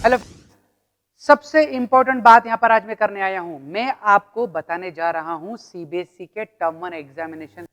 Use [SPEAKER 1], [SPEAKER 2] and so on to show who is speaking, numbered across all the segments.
[SPEAKER 1] Hello, सबसे important बात यहां पर आज मैं करने आया हूं। मैं आपको बताने जा रहा हूं सीबीएसई के टर्म 1 एग्जामिनेशन।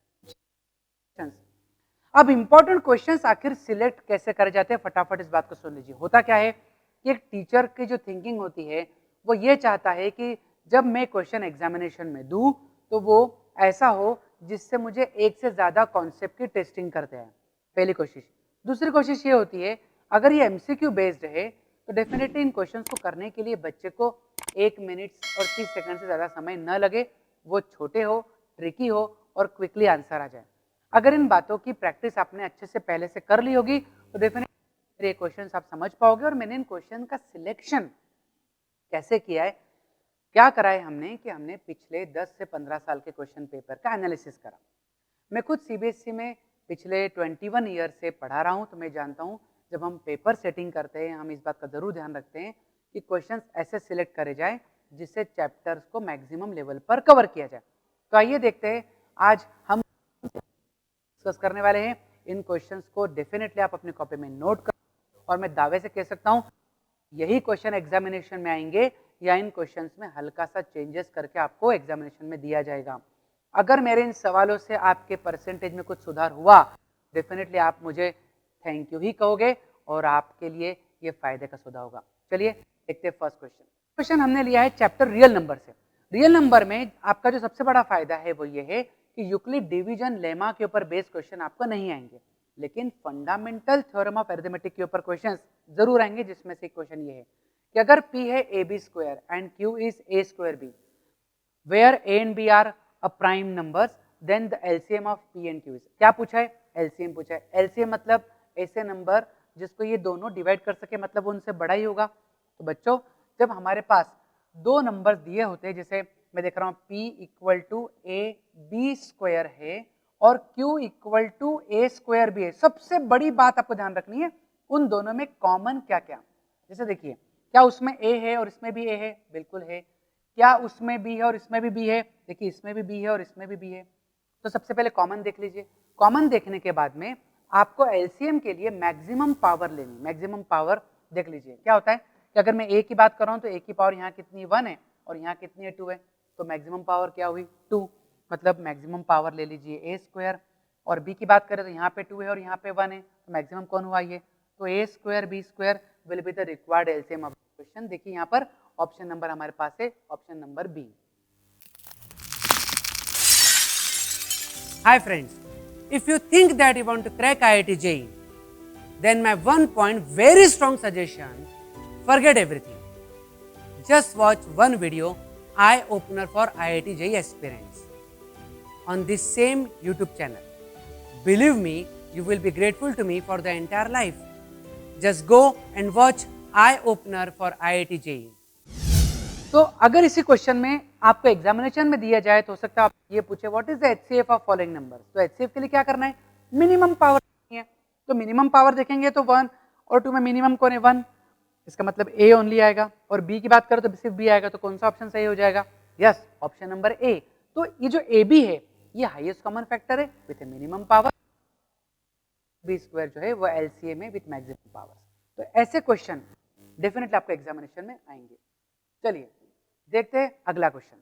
[SPEAKER 1] अब इंपॉर्टेंट क्वेश्चंस आखिर सिलेक्ट कैसे करे जाते हैं, फटाफट इस बात को सुन लीजिए। होता क्या है कि एक टीचर की जो थिंकिंग होती है वो ये चाहता है कि जब मैं क्वेश्चन एग्जामिनेशन में दूं तो वो ऐसा हो जिससे मुझे एक से ज्यादा कॉन्सेप्ट की टेस्टिंग करते हैं। पहली कोशिश। दूसरी कोशिश ये होती है, अगर ये एमसीक्यू बेस्ड है तो डेफिनेटली इन क्वेश्चंस को करने के लिए बच्चे को 1 मिनट और 30 सेकंड से ज्यादा समय न लगे, वो छोटे हो, ट्रिकी हो और क्विकली आंसर आ जाए। अगर इन बातों की प्रैक्टिस आपने अच्छे से पहले से कर ली होगी तो डेफिनेटली ये क्वेश्चंस आप समझ पाओगे। और मैंने इन क्वेश्चन का सिलेक्शन कैसे किया है, क्या करा है हमने कि हमने पिछले 10 से 15 साल के क्वेश्चन पेपर का एनालिसिस करा। मैं खुद सीबीएसई में पिछले 21 ईयर से पढ़ा रहा हूं, तो मैं जानता हूं जब हम पेपर सेटिंग करते हैं हम इस बात का जरूर ध्यान रखते हैं कि क्वेश्चंस ऐसे सिलेक्ट करे जाए जिससे चैप्टर्स को मैक्सिमम लेवल पर कवर किया जाए। तो आइए देखते हैं आज हम डिस्कस करने वाले हैं। इन क्वेश्चंस को डेफिनेटली आप अपनी कॉपी में नोट कर, और मैं दावे से कह सकता हूं यही क्वेश्चन एग्जामिनेशन में आएंगे या इन क्वेश्चंस में हल्का सा चेंजेस करके आपको एग्जामिनेशन में दिया जाएगा। अगर मेरे इन सवालों से आपके परसेंटेज में कुछ सुधार हुआ, डेफिनेटली आप मुझे थैंक यू ही कहोगे और आपके लिए ये फायदे का सौदा होगा। चलिए देखते हैं फर्स्ट क्वेश्चन। क्वेश्चन हमने लिया है चैप्टर रियल नंबर से। रियल नंबर में आपका जो सबसे बड़ा फायदा है वो ये है कि यूक्लिड डिवीजन लेमा के ऊपर बेस्ड क्वेश्चन आपको नहीं आएंगे, लेकिन फंडामेंटल थ्योरम ऑफ अरिथमेटिक के ऊपर क्वेश्चंस जरूर आएंगे, जिसमें से क्वेश्चन ये है कि अगर P है AB square and Q is A square B, where A and B are a prime numbers, then the LCM of P and Q is. क्या पूछा है? एलसीएम पूछा है। एलसीएम मतलब ऐसे नंबर जिसको ये दोनों डिवाइड कर सके, मतलब उनसे बड़ा ही होगा। तो बच्चों, जब हमारे पास दो नंबर दिए होते हैं, जैसे मैं देख रहा हूं P equal to AB square है और Q equal to A square भी है, सबसे बड़ी बात आपको ध्यान रखनी है उन दोनों में कॉमन क्या क्या। जैसे देखिए, क्या उसमें A है और इसमें भी A है? बिल्कुल है। क्या उसमें B है और इसमें भी B है? देखिए, इसमें भी B है और इसमें भी B है। तो सबसे पहले कॉमन देख लीजिए। कॉमन देखने के बाद में आपको एलसीएम के लिए मैक्सिमम पावर लेनी। मैक्सिमम पावर देख लीजिए क्या होता है कि अगर मैं A की बात कर रहा हूं तो A की पावर यहाँ कितनी 1 है और यहाँ कितनी है 2 है, तो मैक्सिमम पावर क्या हुई 2, मतलब मैक्सिमम पावर ले लीजिए A स्क्वायर। और B की बात करें तो यहाँ पे 2 है और यहाँ पे 1 है, तो मैक्सिमम कौन हुआ ये? तो A square B square will be the required LCM of question. देखिए यहाँ पर ऑप्शन नंबर हमारे पास है option number B. Hi friends, if you think that you want to crack IIT JEE, then my one point very strong suggestion, forget everything. Just watch one video, eye opener for IIT JEE aspirants on this same YouTube channel. Believe me, you will be grateful to me for the entire life. Just go and watch eye opener for IIT JEE. तो अगर इसी question में आपको examination में दिया जाए तो हो सकता है आप ये पूछे what is the HCF of following numbers. तो एचसीएफ के लिए क्या करना है? मिनिमम पावर है। तो मिनिमम पावर देखेंगे तो 1 और 2 में मिनिमम कौन है? 1, इसका मतलब ए ओनली आएगा। और बी की बात करें तो सिर्फ बी आएगा, तो कौन सा ऑप्शन सही हो जाएगा? Yes, option number A. तो ये जो ए बी है ये हाईएस्ट कॉमन फैक्टर है with minimum power. B square जो है वो एलसीएम है विथ मैक्सिमम पावर। तो ऐसे क्वेश्चन डेफिनेटली आपको एग्जामिनेशन में आएंगे। चलिए देखते हैं अगला क्वेश्चन।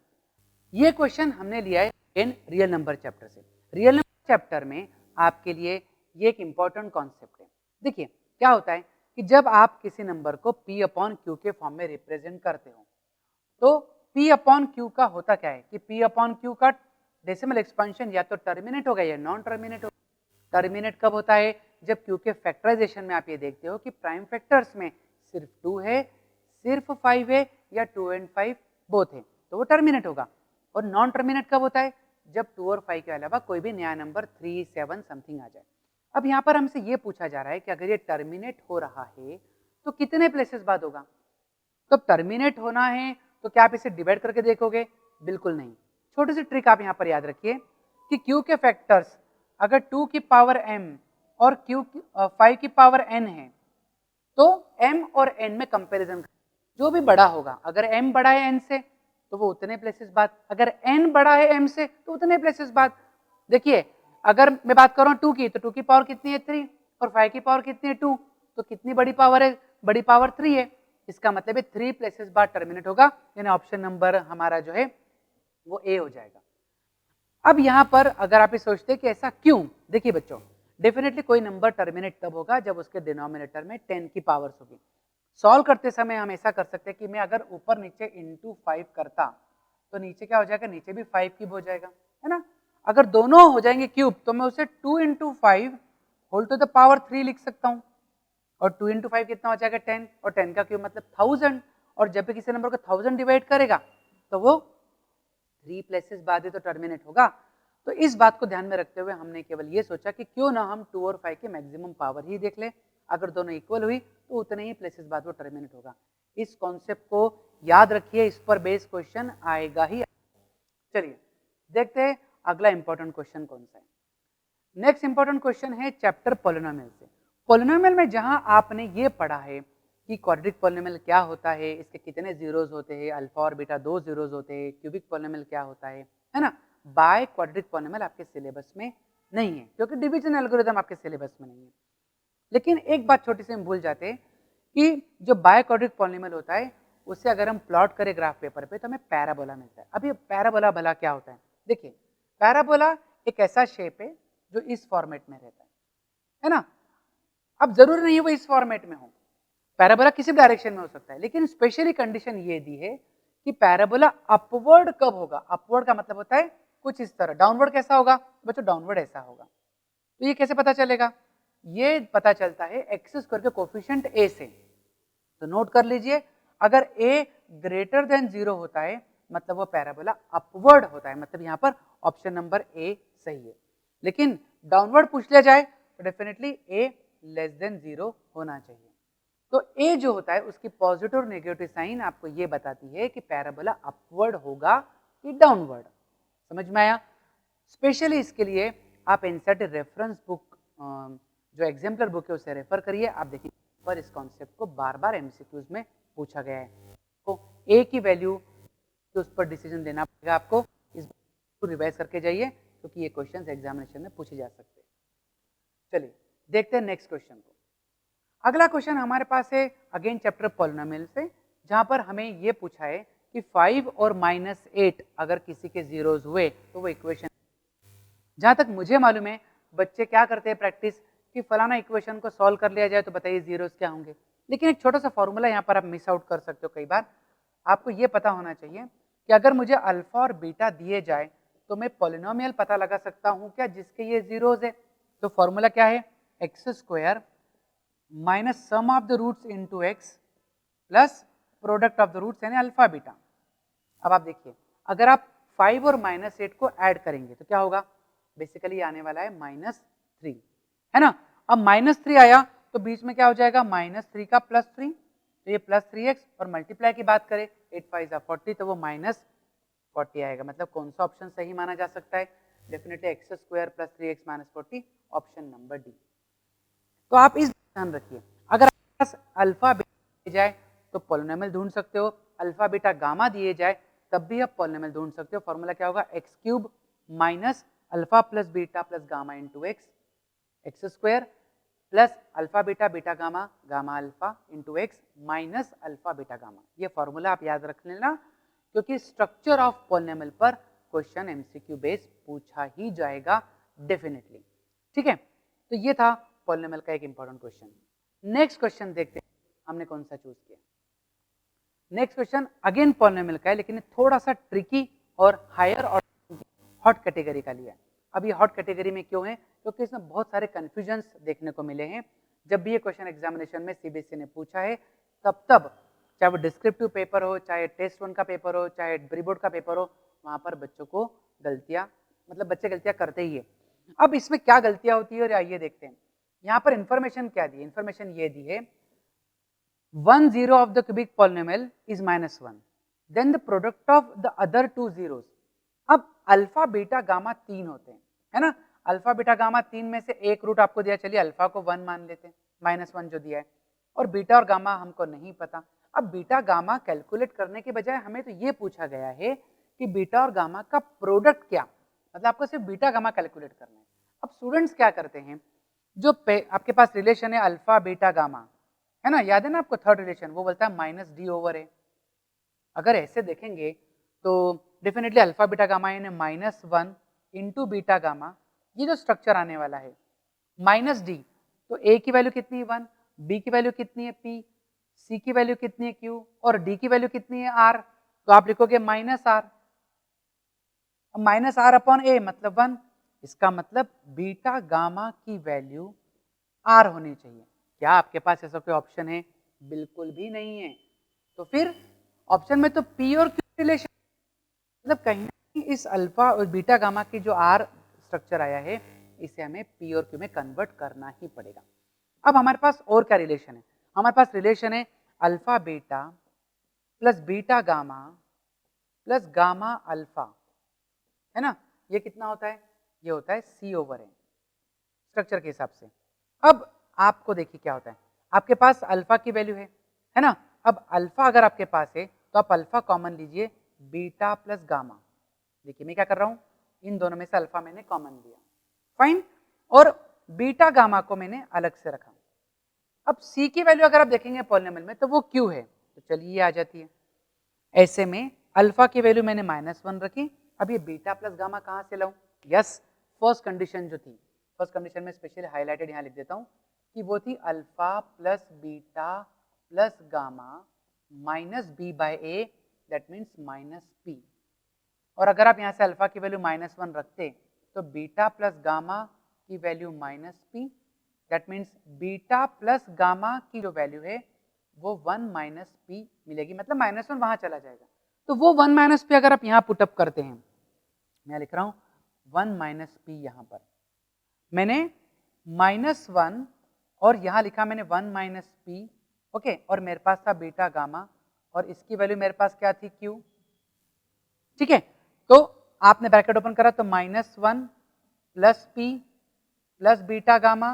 [SPEAKER 1] ये क्वेश्चन हमने लिया है इन रियल नंबर चैप्टर से। रियल नंबर चैप्टर में आपके लिए ये एक इंपॉर्टेंट कॉन्सेप्ट है। देखिए क्या होता है कि जब आप किसी नंबर को P अपॉन Q के फॉर्म में रिप्रेजेंट करते हो तो P अपॉन Q का होता क्या है कि P अपॉन Q का डेसिमल एक्सपेंशन या तो टर्मिनेट होगा या नॉन टर्मिनेट होगा। टर्मिनेट कब होता है? जब Q के फैक्टराइजेशन में आप ये देखते हो कि प्राइम फैक्टर्स में सिर्फ 2 है, सिर्फ 5 है या 2 एंड 5 बोथ है, तो वो टर्मिनेट होगा। और नॉन टर्मिनेट कब होता है? जब 2 और 5 के अलावा कोई भी नया नंबर 3, 7 समथिंग आ जाए। अब यहाँ पर हमसे ये पूछा जा रहा है कि अगर ये टर्मिनेट हो रहा है तो कितने प्लेसेस बाद होगा? तो टर्मिनेट होना है तो क्या आप इसे डिवाइड करके देखोगे? बिल्कुल नहीं। छोटी सी ट्रिक आप यहाँ पर याद रखिए कि Q के फैक्टर्स अगर 2 की पावर m और 5 की पावर n है तो m और n में कंपैरिजन जो भी बड़ा होगा, अगर m बड़ा है n से तो वो उतने प्लेसेस बाद, अगर n बड़ा है m से तो उतने प्लेसेस बाद। देखिए अगर मैं बात कर रहा हूँ 2 की, तो 2 की पावर कितनी है 3 और 5 की पावर कितनी है 2, तो कितनी बड़ी पावर है? बड़ी पावर 3 है। इसका मतलब है 3 प्लेसेस बाद टर्मिनेट होगा, यानी ऑप्शन नंबर हमारा जो है वो ए हो जाएगा। अब यहां पर अगर आप ये सोचते हैं कि ऐसा क्यों, देखिए बच्चों, डेफिनेटली कोई नंबर टर्मिनेट तब होगा जब उसके डिनोमिनेटर में 10 की पावर्स होगी। सॉल्व करते समय हम ऐसा कर सकते हैं कि मैं अगर ऊपर नीचे इंटू 5 करता तो नीचे क्या हो जाएगा, नीचे भी 5 क्यूब हो जाएगा, है ना। अगर दोनों हो जाएंगे क्यूब तो मैं उसे 2 into 5 whole to the power 3 लिख सकता हूँ, और 2 इंटू 5 कितना हो जाएगा 10, और 10 का क्यूब मतलब 1000, और जब भी किसी नंबर को 1000 डिवाइड करेगा तो वो 3 प्लेसेस बाद ही तो टर्मिनेट होगा। तो इस बात को ध्यान में रखते हुए हमने केवल ये सोचा कि क्यों ना हम 2 और 5 के मैक्सिमम पावर ही देख लें, अगर दोनों इक्वल हुई तो उतने ही प्लेसेस बाद वो टर्मिनेट होगा। इस कॉन्सेप्ट को याद रखिए, इस पर बेस्ड क्वेश्चन आएगा ही। चलिए देखते हैं अगला इंपॉर्टेंट क्वेश्चन कौन सा है। नेक्स्ट इंपॉर्टेंट क्वेश्चन है चैप्टर पॉलिनोमियल से। पॉलिनोमियल में जहां आपने ये पढ़ा है कि क्वाड्रेटिक पॉलिनोमियल क्या होता है, इसके कितने जीरोज होते हैं, अल्फा और बीटा 2 जीरोज होते हैं, क्यूबिक पॉलिनोमियल क्या होता है ना, बाय क्वाड्रेटिक पॉलिनोमियल आपके सिलेबस में नहीं है, क्योंकि डिवीजन एल्गोरिथम आपके सिलेबस में नहीं है। लेकिन एक बात छोटी सी हम भूल जाते हैं कि जो बाय क्वाड्रेटिक पॉलिनोमियल होता है उसे अगर हम प्लॉट करें ग्राफ पेपर पे तो हमें पैराबोला मिलता है। अब ये पैराबोला भला क्या होता है, देखिए पैराबोला एक ऐसा शेप है जो इस फॉर्मेट में रहता है ना। अब जरूरी नहीं है वो इस फॉर्मेट में हो, पैराबोला किसी भी डायरेक्शन में हो सकता है, लेकिन स्पेशली कंडीशन ये दी है कि पैराबोला अपवर्ड कब होगा। अपवर्ड का मतलब होता है कुछ इस तरह, डाउनवर्ड कैसा होगा बच्चों, डाउनवर्ड ऐसा होगा। तो ये कैसे पता चलेगा, ये पता चलता है एक्स स्क्वायर के कोफिशिएंट ए से। तो नोट कर लीजिए, अगर ए ग्रेटर देन 0 होता है मतलब वो पैराबोला अपवर्ड होता है, मतलब यहाँ पर ऑप्शन नंबर ए सही है। लेकिन डाउनवर्ड पूछ लिया जाए तो डेफिनेटली ए लेस देन 0 होना चाहिए। तो ए जो होता है उसकी पॉजिटिव और नेगेटिव साइन आपको ये बताती है कि पैराबोला अपवर्ड होगा कि डाउनवर्ड। समझ में आया। स्पेशली इसके लिए आप एनसीईआरटी रेफरेंस बुक जो एग्जाम्पलर बुक है उसे रेफर करिए। आप देखिए पर इस कॉन्सेप्ट को बार बार एमसीक्यूज में पूछा गया है। तो ए की वैल्यू तो उस पर डिसीजन लेना पड़ेगा आपको, इस को रिवाइज करके जाइए क्योंकि ये क्वेश्चंस एग्जामिनेशन में पूछे जा सकते हैं। चलिए देखते हैं नेक्स्ट क्वेश्चन को। अगला क्वेश्चन हमारे पास है अगेन चैप्टर पॉलिनोमियल से, जहां पर हमें ये पूछा है कि 5 और -8 अगर किसी के जीरोज हुए तो वो इक्वेशन, जहां तक मुझे मालूम है बच्चे क्या करते हैं प्रैक्टिस कि फलाना इक्वेशन को सॉल्व कर लिया जाए तो बताइए जीरोज क्या होंगे। लेकिन एक छोटा सा फॉर्मूला यहाँ पर आप मिस आउट कर सकते हो। कई बार आपको ये पता होना चाहिए कि अगर मुझे अल्फा और बीटा दिए जाए तो मैं पॉलिनोमियल पता लगा सकता हूँ क्या जिसके ये जीरोज है। तो फॉर्मूला क्या है, x square minus sum of the roots into x plus product of the roots यानी अल्फा बीटा। अब आप देखिए अगर आप 5 और -8 को ऐड करेंगे तो क्या होगा, बेसिकली आने वाला है -3, है ना। अब -3 आया तो बीच में क्या हो जाएगा, -3 का +3, तो ये +3x, और मल्टीप्लाई की बात करें 8 5 40 तो वो -40 आएगा। मतलब कौन सा ऑप्शन सही माना जा सकता है, definitely x square plus 3x -40 option number D. तो आप इस ध्यान रखिए, अगर आपके पास अल्फा बीटा दिए जाए तो पॉलिनोमियल ढूंढ सकते हो, अल्फा बीटा गामा दिए जाए तब भी आप पॉलिनोमियल ढूंढ सकते हो। फॉर्मूला क्या होगा, x cube minus alpha plus beta plus gamma into x, x square plus alpha beta beta gamma gamma alpha into x minus alpha beta gamma. ये फॉर्मूला आप याद रख लेना क्योंकि स्ट्रक्चर ऑफ पॉलिनोमियल पर क्वेश्चन एमसीक्यू बेस पूछा ही जाएगा definitely. ठीक है, तो ये था पॉलिनोमियल का एक इंपॉर्टेंट क्वेश्चन। नेक्स्ट क्वेश्चन देखते हैं हमने कौन सा चूज किया। नेक्स्ट क्वेश्चन अगेन पॉलिनोमियल का है, लेकिन थोड़ा सा ट्रिकी और हायर और हॉट कैटेगरी का लिया है। अब ये हॉट कैटेगरी में क्यों है, क्योंकि इसमें बहुत सारे कंफ्यूजन्स देखने को मिले हैं। जब भी ये क्वेश्चन एग्जामिनेशन में सीबीएसई ने पूछा है तब चाहे वो डिस्क्रिप्टिव पेपर हो, चाहे टेस्ट 1 का पेपर हो, चाहे प्री बोर्ड का पेपर हो, वहां पर बच्चों को गलतियां, मतलब बच्चे गलतियां करते ही है। अब इसमें क्या गलतियां होती है और आइए देखते हैं। यहाँ पर इंफॉर्मेशन क्या दी, इंफॉर्मेशन ये दी है 1 0 of the cubic polynomial is -1, then the product of the other 2 zeros। अब अल्फा बीटा गामा 3 होते हैं, है ना। अल्फा बीटा गामा 3 में से एक रूट आपको दिया, चलिए अल्फा को 1 मान लेते हैं, -1 जो दिया है, और बीटा और गामा हमको नहीं पता। अब बीटा गामा कैलकुलेट करने के बजाय हमें तो ये पूछा गया है कि बीटा और गामा का प्रोडक्ट क्या, मतलब आपको सिर्फ बीटा गामा कैलकुलेट करना है। अब स्टूडेंट्स क्या करते हैं, जो आपके पास रिलेशन है अल्फा बीटा गामा, है ना, याद है ना आपको थर्ड रिलेशन, वो बोलता है माइनस डी ओवर ए। अगर ऐसे देखेंगे तो डेफिनेटली अल्फा बीटा गामा यानी minus one into beta gamma, ये जो स्ट्रक्चर आने वाला है माइनस डी, तो ए की वैल्यू कितनी है 1, बी की वैल्यू कितनी है पी, सी की वैल्यू कितनी है क्यू और डी की वैल्यू कितनी है आर, तो आप लिखोगे minus R. Minus R upon A मतलब 1, इसका मतलब बीटा गामा की वैल्यू आर होनी चाहिए। क्या आपके पास ऐसा कोई ऑप्शन है? बिल्कुल भी नहीं है। तो फिर ऑप्शन में तो पी और क्यू रिलेशन, मतलब कहीं ना कहीं इस अल्फा और बीटा गामा की जो आर स्ट्रक्चर आया है इसे हमें पी और क्यू में कन्वर्ट करना ही पड़ेगा। अब हमारे पास और क्या रिलेशन है? हमारे पास रिलेशन है alpha beta plus beta gamma plus gamma alpha, है ना। ये कितना होता है? ये होता है सी ओवर ए स्ट्रक्चर के हिसाब से। अब आपको देखिए क्या होता है, आपके पास अल्फा की वैल्यू है ना। अब अल्फा अगर आपके पास है तो आप अल्फा कॉमन लीजिए, बीटा प्लस गामा। देखिए मैं क्या कर रहा हूं, इन दोनों में से अल्फा मैंने कॉमन लिया, फाइन, और बीटा गामा को मैंने अलग से रखा। अब सी की वैल्यू अगर आप देखेंगे पॉलिनोमियल में तो वो क्यू है, तो चलिए ये आ जाती है। ऐसे में अल्फा की वैल्यू मैंने -1 रखी। अब ये बीटा प्लस गामा कहां से लाऊं? यस, फर्स्ट कंडीशन जो थी, फर्स्ट कंडीशन में स्पेशली हाईलाइटेड यहां लिख देता हूं कि वो थी alpha plus beta plus gamma minus B by A, that means minus P. और अगर आप यहां से अल्फा की वैल्यू -1 रखते तो बीटा प्लस गामा की value minus P, that means beta plus gamma की जो वैल्यू है वो 1 माइनस पी मिलेगी, मतलब -1 वहां चला जाएगा। तो वो 1 माइनस पी अगर आप यहां पुटअप करते हैं, मैं लिख रहा हूं 1 माइनस पी, यहां पर मैंने -1 और यहां लिखा मैंने 1 माइनस पी, ओके, और मेरे पास था बीटा गामा और इसकी वैल्यू मेरे पास क्या थी क्यू, ठीक है। तो आपने ब्रैकेट ओपन करा तो -1 plus P plus beta gamma,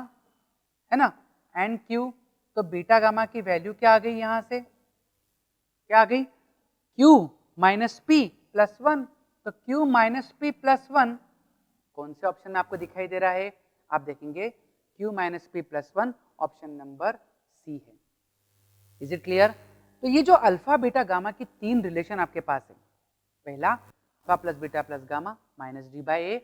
[SPEAKER 1] है ना, एंड क्यू। तो बीटा गामा की वैल्यू क्या आ गई यहां से, क्या आ गई, क्यू माइनस पी प्लस 1। तो क्यू माइनस पी प्लस 1 कौन से ऑप्शन में आपको दिखाई दे रहा है? आप देखेंगे Q minus P plus 1 option number C है। Is it clear? तो ये जो अल्फा बीटा गामा की तीन रिलेशन आपके पास है, पहला alpha plus beta plus gamma minus D by A,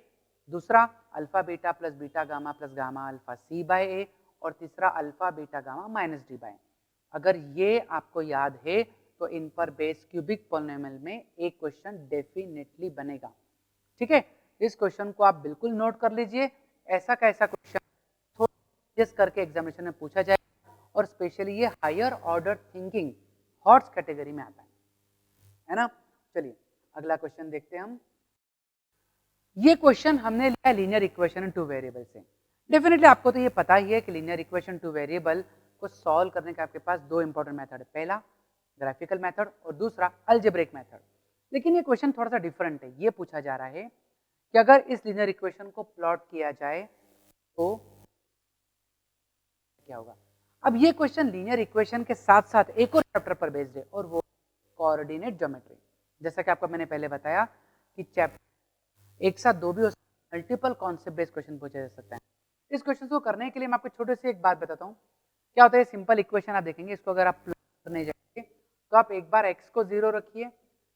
[SPEAKER 1] दूसरा alpha beta plus beta gamma plus gamma alpha C by A, और तीसरा alpha beta gamma minus D by. अगर ये आपको याद है तो इन पर बेस क्यूबिक पॉलिनोमियल में एक क्वेश्चन डेफिनेटली बनेगा, ठीक है। इस क्वेश्चन को आप बिल्कुल नोट कर लीजिए, ऐसा कैसा क्वेश्चन थोड़ा करके एग्जामिनेशन में पूछा जाए, और स्पेशली ये higher order thinking thoughts category में आता है ना। चलिए अगला क्वेश्चन देखते हैं हम। ये क्वेश्चन हमने लिया linear equation in two variable से। डेफिनेटली आपको तो ये पता ही है कि लीनियर इक्वेशन टू वेरिएबल को सॉल्व करने का आपके पास दो इंपॉर्टेंट मेथड है, पहला ग्राफिकल मेथड और दूसरा अलजेब्रिक मेथड। लेकिन ये क्वेश्चन थोड़ा सा डिफरेंट है, ये पूछा जा रहा है कि अगर इस लीनियर इक्वेशन को प्लॉट किया जाए तो क्या होगा। अब ये क्वेश्चन लीनियर इक्वेशन के साथ साथ एक और चैप्टर पर बेस्ड है और वो कोऑर्डिनेट ज्योमेट्री। जैसा कि आपको मैंने पहले बताया कि चैप्टर एक साथ दो भी हो, मल्टीपल कॉन्सेप्ट बेस्ड क्वेश्चन पूछा जा सकता है। इस क्वेश्चन को करने के लिए मैं आपको छोटे से एक बात बताता हूँ। क्या होता है, सिंपल इक्वेशन आप देखेंगे, इसको अगर आप प्लॉट करने जाएंगे तो आप एक बार x को 0 रखिए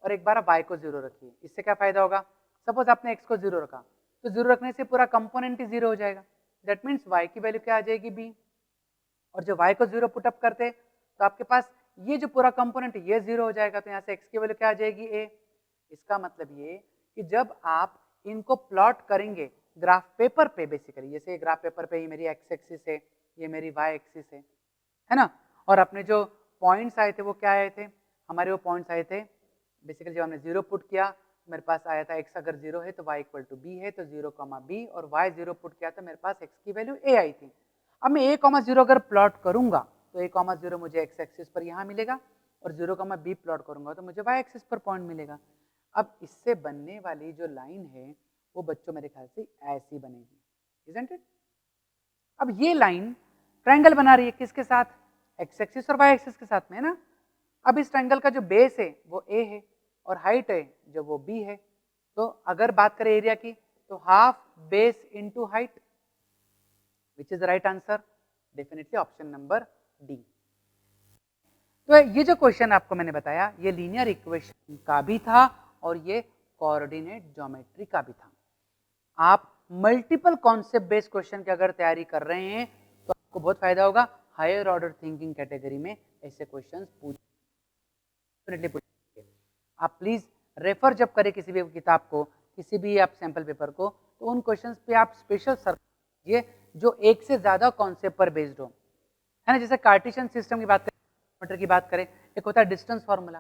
[SPEAKER 1] और एक बार y को 0 रखिए। इससे क्या फायदा होगा, सपोज आपने x को 0 रखा तो 0 रखने से पूरा कंपोनेंट ही 0 हो जाएगा, दैट मीन्स y की वैल्यू क्या आ जाएगी b, और जब y को 0 पुटअप करते तो आपके पास ये जो पूरा कंपोनेंट ये 0 हो जाएगा, तो यहाँ से x की वैल्यू क्या आ जाएगी a। इसका मतलब ये कि जब आप इनको प्लॉट करेंगे ग्राफ पेपर पे, बेसिकली जैसे ग्राफ पेपर पे ये मेरी x एक्सिस है, ये मेरी y एक्सिस है ना, और अपने जो पॉइंट्स आए थे वो क्या आए थे, हमारे वो पॉइंट्स आए थे बेसिकली जब हमने 0 पुट किया मेरे पास आया था x अगर 0 है तो y इक्वल टू b है, तो 0, b, और y 0 पुट किया तो मेरे पास x की वैल्यू a आई थी। अब मैं a, 0 अगर प्लॉट करूंगा तो a, 0 मुझे x एक्सिस पर यहाँ मिलेगा, और 0, b प्लॉट करूंगा तो मुझे y एक्सिस पर पॉइंट मिलेगा। अब इससे बनने वाली जो लाइन है वो बच्चों मेरे ख्याल से ऐसी बनेगी, इजंट इट। अब ये लाइन ट्रायंगल बना रही है किसके साथ, x एक्सिस और y एक्सिस के साथ में, है ना। अब इस ट्रायंगल का जो बेस है वो a है और हाइट है जो वो b है, तो अगर बात करें एरिया की तो half base into height, which is right answer, definitely option number D. तो ये जो क्वेश्चन आपको मैंने बताया, ये लीनियर इक्वेशन का भी था और ये कोऑर्डिनेट ज्योमेट्री का भी था। आप मल्टीपल कॉन्सेप्ट बेस्ड क्वेश्चन की अगर तैयारी कर रहे हैं तो आपको बहुत फायदा होगा। हायर ऑर्डर थिंकिंग कैटेगरी में ऐसे क्वेश्चंस पूछेंगे। आप प्लीज रेफर जब करें किसी भी किताब को, किसी भी आप सैंपल पेपर को, तो उन क्वेश्चंस पे आप स्पेशल सर्च कीजिए जो एक से ज्यादा कॉन्सेप्ट पर बेस्ड हो, है ना। जैसे कार्टेशियन सिस्टम की बात करें, की बात करें, एक होता है डिस्टेंस फार्मूला,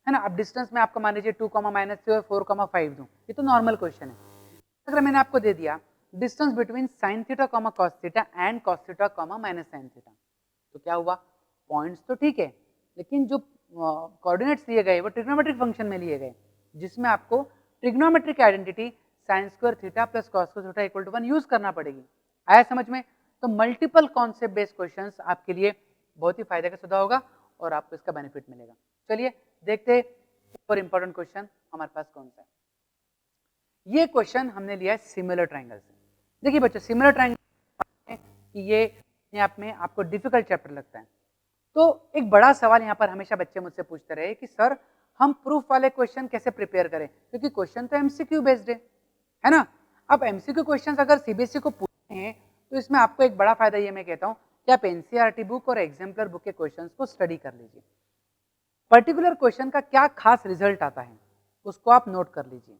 [SPEAKER 1] है ना। अब डिस्टेंस में आपको मान लीजिए 2, -3 और 4, 5 दूं, ये तो नॉर्मल क्वेश्चन है। अगर मैंने आपको दे दिया distance between sine theta cos theta and cos theta minus sine theta, तो क्या हुआ, पॉइंट्स तो ठीक है, लेकिन जो कोऑर्डिनेट्स लिए गए वो ट्रिग्नोमेट्रिक फंक्शन में लिए गए, जिसमें आपको trigonometric identity sine square theta plus cos square theta equal to 1 use करना पड़ेगी। आया समझ में? तो मल्टीपल कॉन्सेप्ट बेस्ड क्वेश्चंस आपके लिए बहुत ही फायदे का सौदा होगा और आपको इसका बेनिफिट मिलेगा। चलिए देखते हैं और इंपॉर्टेंट क्वेश्चन हमारे पास कौन सा है। ये क्वेश्चन हमने लिया है सिमिलर ट्रायंगल से। देखिए बच्चों, सिमिलर ट्रायंगल कि ये अपने आप में आपको डिफिकल्ट चैप्टर लगता है, तो एक बड़ा सवाल यहाँ पर हमेशा बच्चे मुझसे पूछते रहे कि सर हम प्रूफ वाले क्वेश्चन कैसे प्रिपेयर करें, क्योंकि क्वेश्चन तो एमसीक्यू बेस्ड है ना। अब एमसीक्यू क्वेश्चन अगर सीबीएसई को पूछते हैं तो इसमें आपको एक बड़ा फायदा ये मैं कहता हूँ कि आप एनसीईआरटी बुक और एग्जाम्पलर बुक के क्वेश्चन को स्टडी कर लीजिए। पर्टिकुलर क्वेश्चन का क्या खास रिजल्ट आता है उसको आप नोट कर लीजिए,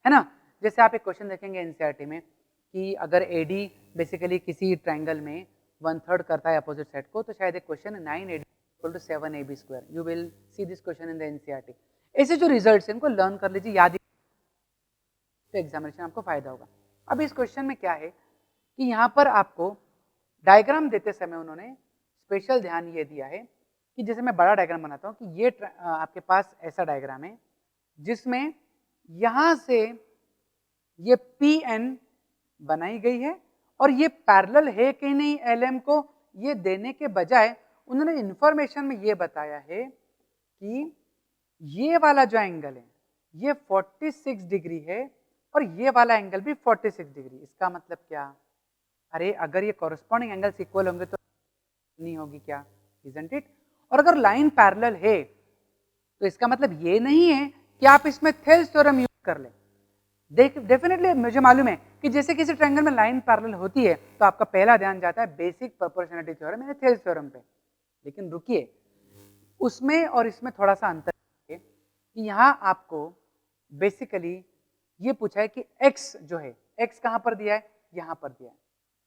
[SPEAKER 1] है ना। जैसे आप एक क्वेश्चन देखेंगे एनसीईआरटी में कि अगर एडी बेसिकली किसी ट्रायंगल में 1/3 करता है अपोजिट साइड को, तो शायद एक question 9AD = 7AB²। You will see this question in the NCERT. ऐसे जो रिजल्ट्स हैं इनको लर्न कर लीजिए, याद, तो एग्जामिनेशन आपको फायदा होगा। अब इस क्वेश्चन में क्या है कि यहाँ पर आपको डायग्राम देते समय उन्होंने स्पेशल ध्यान ये दिया है कि जैसे मैं बड़ा डायग्राम बनाता हूँ कि ये आपके पास ऐसा डायग्राम है जिसमें यहाँ से ये PN बनाई गई है और ये पैरेलल है कि नहीं LM को, ये देने के बजाय उन्होंने इंफॉर्मेशन में ये बताया है कि ये वाला जो एंगल है ये 46 डिग्री है और ये वाला एंगल भी 46 डिग्री। इसका मतलब क्या, अरे अगर ये कॉरेस्पॉन्डिंग एंगल्स इक्वल होंगे तो नहीं होगी क्या, इजंट इट। और अगर लाइन पैरेलल है तो इसका मतलब ये नहीं है कि आप इसमें थेल्स थ्योरम यूज कर लें। डेफिनेटली मुझे मालूम है कि जैसे किसी ट्रायंगल में लाइन पैरेलल होती है तो आपका पहला ध्यान जाता है बेसिक प्रोपोर्शनलिटी थ्योरम यानी थेल्स थ्योरम पे, लेकिन रुकिए, उसमें और इसमें थोड़ा सा अंतर है कि यहाँ आपको बेसिकली ये पूछा है कि x जो है, x कहाँ पर दिया है, यहाँ पर दिया है,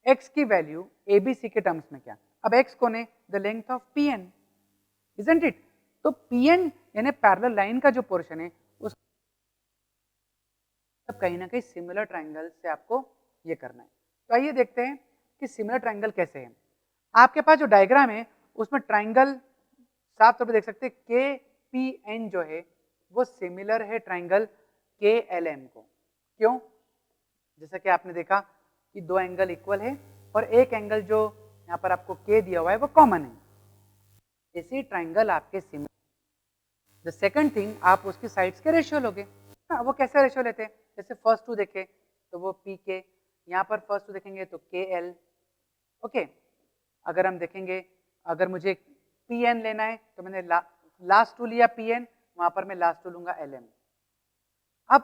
[SPEAKER 1] x की वैल्यू ABC के टर्म्स में क्या, अब x कौन है, the length of PN, isn't it. तो PN यानी पैरेलल लाइन का जो पोर्शन है उस कहीं ना कहीं सिमिलर ट्रायंगल से आपको ये करना है। तो आइए देखते हैं कि सिमिलर ट्रायंगल कैसे है। आपके पास जो डायग्राम है उसमें ट्रायंगल साफ तौर पर देख सकते हैं KPN जो है वो सिमिलर है ट्रायंगल KLM को। क्यों? जैसा कि आपने देखा कि दो एंगल इक्वल है और एक एंगल जो यहाँ पर आपको K दिया हुआ है वो कॉमन है, इसी ट्रायंगल आपके सिमिलर। द सेकंड थिंग, आप उसकी साइड्स के रेशियो लोगे। वो कैसे रेशियो लेते हैं, जैसे फर्स्ट टू देखे तो वो PK, यहाँ पर फर्स्ट टू देखेंगे तो KL, ओके। अगर हम देखेंगे, अगर मुझे PN लेना है तो मैंने लास्ट टू लिया PN, वहां पर मैं लास्ट टू लूंगा LM। अब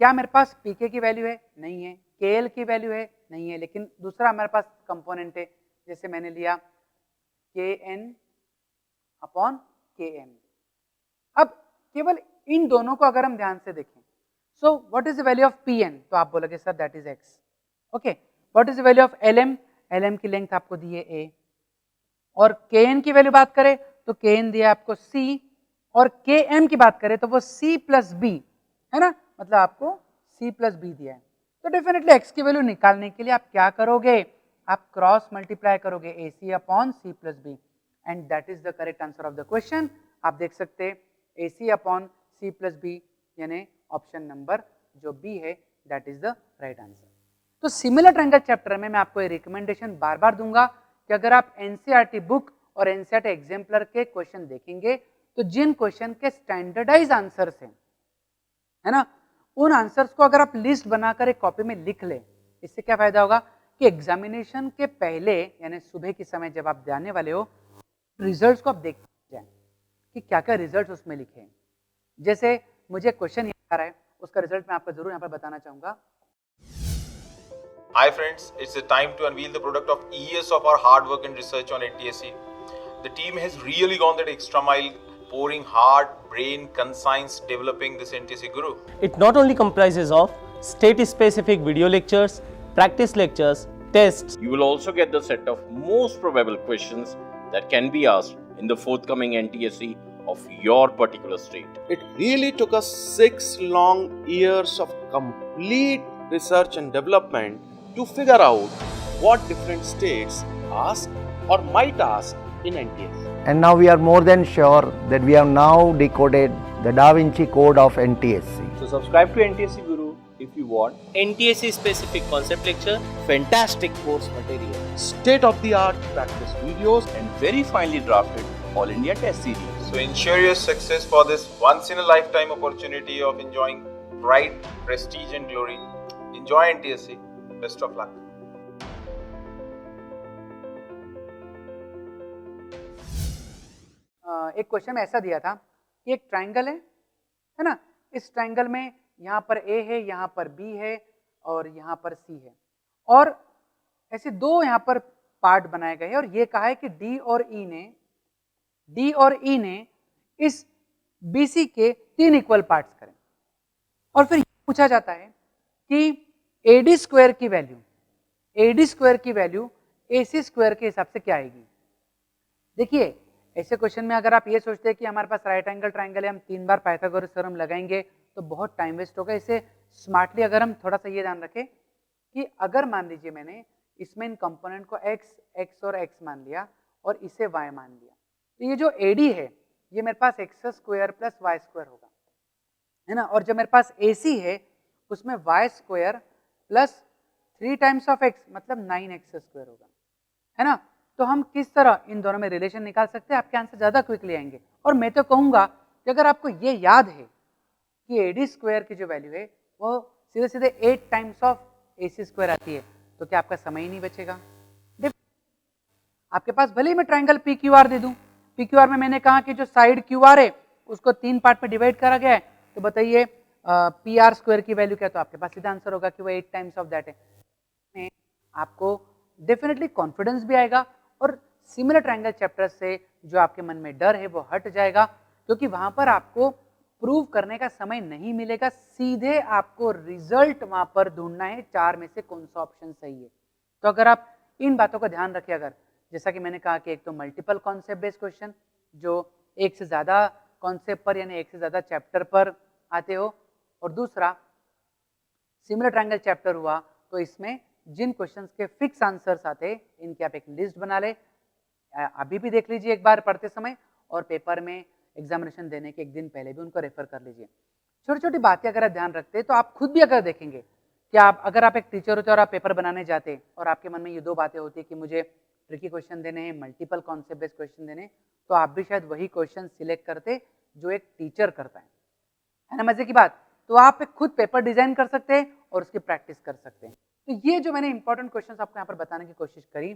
[SPEAKER 1] क्या मेरे पास PK की वैल्यू है, नहीं है, KL की वैल्यू है, नहीं है, लेकिन दूसरा हमारे पास कंपोनेंट है, जैसे मैंने लिया KN/KM। अब केवल इन दोनों को अगर हम ध्यान से देखें, so what is the value of PN, तो आप बोलोगे sir that is x, okay. What is the value of LM, LM की लेंथ आपको दी है A, और KN की वैल्यू बात करें तो KN दिया आपको C, और KM की बात करें तो वो C+B है ना, मतलब आपको C+B दिया है। तो डेफिनेटली x की वैल्यू निकालने के लिए आप क्या करोगे, आप क्रॉस मल्टीप्लाई करोगे AC/C+B, and that is the correct answer of the question. आप देख सकते हैं AC/C+B यानी ऑप्शन नंबर जो B है that is the right answer. तो सिमिलर ट्रायंगल चैप्टर में मैं आपको ये रिकमेंडेशन बार बार दूंगा कि अगर आप एनसीईआरटी बुक और एनसीईआरटी एग्जाम्पलर के क्वेश्चन देखेंगे तो जिन क्वेश्चन के स्टैंडर्डाइज आंसर्स हैं, है ना, उन आंसर्स को अगर आप लिस्ट बनाकर एक कॉपी में लिख ले, इससे क्या फायदा होगा कि एग्जामिनेशन के पहले यानी सुबह के समय जब आप जाने वाले हो, रिजल्ट्स को आप देख जाए। कि क्या क्या रिजल्ट उसमें लिखे हैं। जैसे मुझे क्वेश्चन याद आ रहा है, उसका रिजल्ट मैं आपको जरूर यहाँ पर बताना चाहूँगा।
[SPEAKER 2] Hi friends, it's the time to unveil the product of years of our hard work and research on NTSC. The team has really gone that extra mile, pouring heart, brain, conscience, developing this NTSC Guru.
[SPEAKER 3] It not only comprises of state-specific video lectures, practice lectures, tests.
[SPEAKER 4] You will also get the set of most probable questions that can be asked in the forthcoming NTSC of your particular state.
[SPEAKER 5] It really took us 6 long years of complete research and development to figure out what different states ask or might ask in NTSC.
[SPEAKER 6] And now we are more than sure that we have now decoded the Da Vinci Code of NTSC.
[SPEAKER 4] So subscribe to NTSC Guru if you want
[SPEAKER 3] NTSC specific concept lecture,
[SPEAKER 4] fantastic course material
[SPEAKER 5] State-of-the-art practice videos
[SPEAKER 4] and very finely drafted All India Test Series.
[SPEAKER 2] So ensure your success for this once in a lifetime opportunity of enjoying pride, prestige and glory. Enjoy NTSC. Best of luck.
[SPEAKER 1] एक question में ऐसा दिया था कि एक triangle है ना, इस ट्राइंगल में यहाँ पर ए है, यहाँ पर बी है और यहाँ पर सी है, और ऐसे दो यहाँ पर पार्ट बनाए गए हैं और ये कहा है कि डी और ई ने इस बीसी के 3 इक्वल पार्ट्स करें। और फिर पूछा जाता है कि एडी स्क्वायर की वैल्यू एसी स्क्वायर के हिसाब से क्या आएगी। देखिए ऐसे क्वेश्चन में अगर आप ये सोचते हैं कि हमारे पास राइट एंगल ट्राइंगल है, हम 3 बार पाइथागोरस थ्योरम लगाएंगे तो बहुत टाइम वेस्ट होगा। इसे स्मार्टली अगर हम थोड़ा सा ये ध्यान रखें कि अगर मान लीजिए मैंने इसमें इन कंपोनेंट को x और x मान लिया और इसे y मान लिया, तो ये जो AD है ये मेरे पास x square plus y square होगा, है ना। और जो मेरे पास AC है उसमें y square plus 3 times of x मतलब 9x स्क्वायर होगा, है ना। तो हम किस तरह इन दोनों में रिलेशन निकाल सकते हैं, आपके आंसर ज़्यादा क्विकली आएंगे। और मैं तो कहूँगा कि अगर आपको ये याद है कि AD स्क्वायर की जो वैल्यू है वो सीधे सीधे 8 टाइम्स ऑफ AC स्क्वायर आती है, तो क्या आपका समय ही नहीं बचेगा। आपके पास भले ही मैं ट्राइंगल PQR दे दूं, PQR में मैंने कहा कि जो साइड QR है उसको 3 पार्ट में डिवाइड करा गया है, तो बताइए PR स्क्वायर की वैल्यू क्या, तो आपके पास सीधा आंसर होगा कि वो 8 टाइम्स ऑफ दैट है। आपको डेफिनेटली कॉन्फिडेंस भी आएगा और सिमिलर ट्राइंगल चैप्टर से जो आपके मन में डर है वो हट जाएगा, क्योंकि वहां पर आपको प्रूव करने का समय नहीं मिलेगा, सीधे आपको रिजल्ट वहां पर ढूंढना है 4 में से कौन सा ऑप्शन सही है। तो अगर आप इन बातों का ध्यान रखिए, अगर जैसा कि मैंने कहा कि एक तो मल्टीपल कॉन्सेप्ट बेस्ड क्वेश्चन जो एक से ज़्यादा कॉन्सेप्ट पर यानी एक से ज़्यादा चैप्टर पर आते हो, और दूसरा सिमिलर ट्राइंगल चैप्टर हुआ तो इसमें जिन क्वेश्चंस के फिक्स आंसर्स आते इनकी आप एक लिस्ट बना ले, अभी भी देख लीजिए एक बार पढ़ते समय, और पेपर में एग्जामिनेशन देने के एक दिन पहले भी उनको रेफर कर लीजिए। छोटी छोटी बातें अगर आप ध्यान रखते तो आप खुद भी अगर देखेंगे कि आप अगर आप एक टीचर होते और आप पेपर बनाने जाते और आपके मन में ये 2 बातें होती कि मुझे ट्रिकी क्वेश्चन देने हैं, मल्टीपल कॉन्सेप्ट बेस्ड क्वेश्चन देने, तो आप भी शायद वही क्वेश्चन सिलेक्ट करते जो एक टीचर करता है ना। मजे की बात, तो आप खुद पेपर डिजाइन कर सकते हैं और उसकी प्रैक्टिस कर सकते हैं। तो ये जो मैंने इंपॉर्टेंट क्वेश्चंस आपको यहाँ पर बताने की कोशिश करी,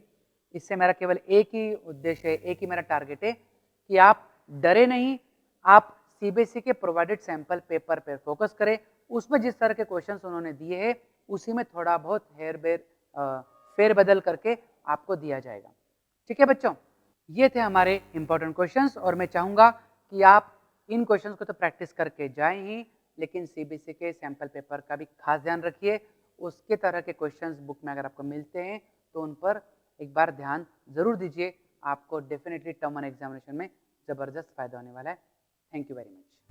[SPEAKER 1] इससे मेरा केवल एक ही उद्देश्य है, एक ही मेरा टारगेट है कि आप डरे नहीं, आप सीबीएसई के प्रोवाइडेड सैंपल पेपर पर फोकस करें, उसमें जिस तरह के क्वेश्चंस उन्होंने दिए हैं उसी में थोड़ा बहुत फेरबदल करके आपको दिया जाएगा। ठीक है बच्चों, ये थे हमारे इंपॉर्टेंट क्वेश्चंस, और मैं चाहूँगा कि आप इन क्वेश्चंस को तो प्रैक्टिस करके जाएं ही, लेकिन सीबीएसई के सैंपल पेपर का भी खास ध्यान रखिए। उसके तरह के क्वेश्चंस बुक में अगर आपको मिलते हैं तो उन पर एक बार ध्यान जरूर दीजिए, आपको डेफिनेटली टर्म 1 एग्जामिनेशन में ज़बरदस्त फायदा होने वाला है। Thank you very much.